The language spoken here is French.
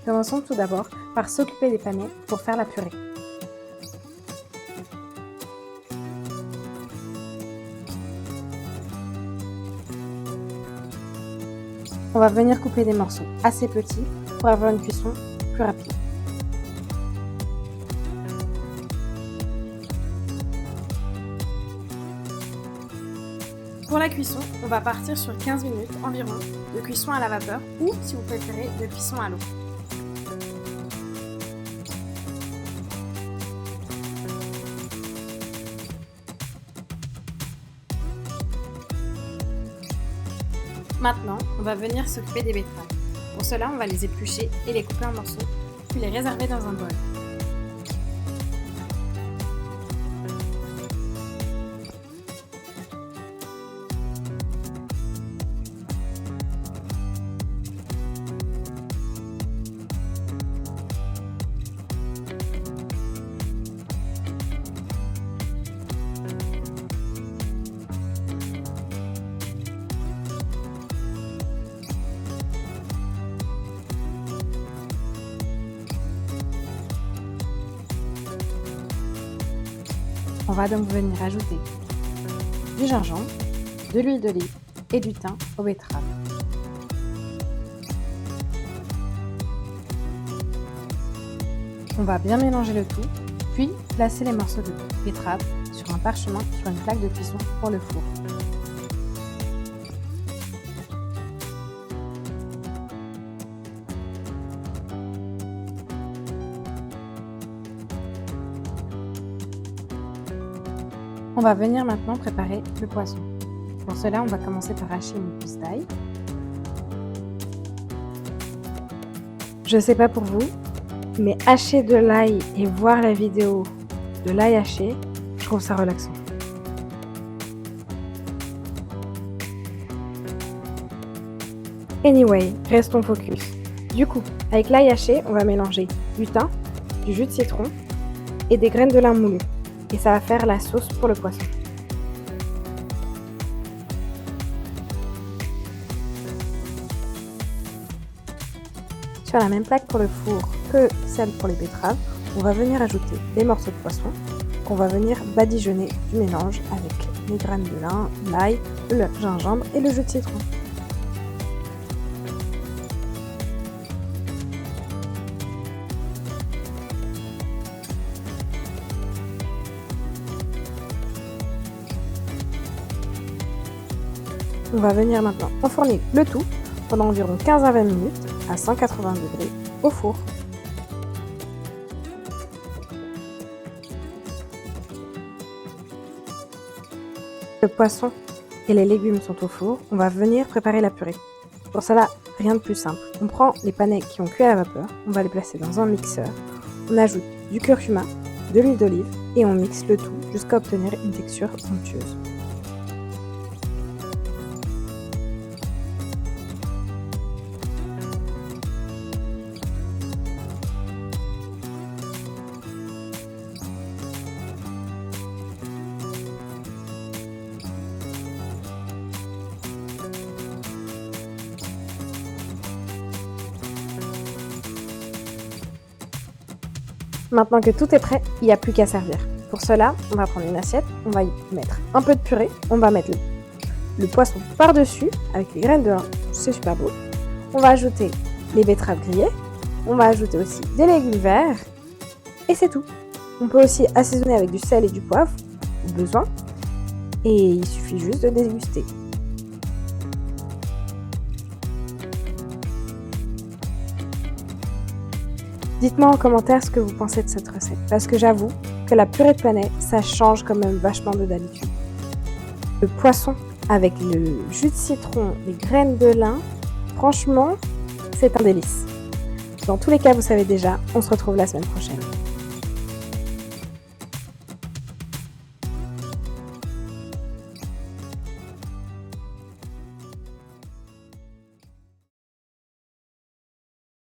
Commençons tout d'abord par s'occuper des panais pour faire la purée. On va venir couper des morceaux assez petits pour avoir une cuisson plus rapide. Pour la cuisson, on va partir sur 15 minutes environ de cuisson à la vapeur ou, si vous préférez, de cuisson à l'eau. Maintenant, on va venir s'occuper des betteraves. Pour cela, on va les éplucher et les couper en morceaux, puis les réserver dans un bol. On va donc venir ajouter du gingembre, de l'huile d'olive et du thym aux betteraves. On va bien mélanger le tout, puis placer les morceaux de betterave sur un parchemin sur une plaque de cuisson pour le four. On va venir maintenant préparer le poisson. Pour cela, on va commencer par hacher une pousse d'ail. Je sais pas pour vous, mais hacher de l'ail et voir la vidéo de l'ail haché, je trouve ça relaxant. Anyway, restons focus. Du coup, avec l'ail haché, on va mélanger du thym, du jus de citron et des graines de lin moulues. Et ça va faire la sauce pour le poisson. Sur la même plaque pour le four que celle pour les betteraves, on va venir ajouter des morceaux de poisson qu'on va venir badigeonner du mélange avec les graines de lin, l'ail, le gingembre et le jus de citron. On va venir maintenant enfourner le tout pendant environ 15 à 20 minutes à 180 degrés au four. Le poisson et les légumes sont au four, on va venir préparer la purée. Pour cela, rien de plus simple. On prend les panais qui ont cuit à la vapeur, on va les placer dans un mixeur, on ajoute du curcuma, de l'huile d'olive et on mixe le tout jusqu'à obtenir une texture onctueuse. Maintenant que tout est prêt, il n'y a plus qu'à servir. Pour cela, on va prendre une assiette, on va y mettre un peu de purée, on va mettre le poisson par-dessus avec les graines de lin, c'est super beau. On va ajouter les betteraves grillées, on va ajouter aussi des légumes verts et c'est tout. On peut aussi assaisonner avec du sel et du poivre au besoin et il suffit juste de déguster. Dites-moi en commentaire ce que vous pensez de cette recette, parce que j'avoue que la purée de panais, ça change quand même vachement de d'habitude. Le poisson avec le jus de citron, les graines de lin, franchement, c'est un délice. Dans tous les cas, vous savez déjà, on se retrouve la semaine prochaine.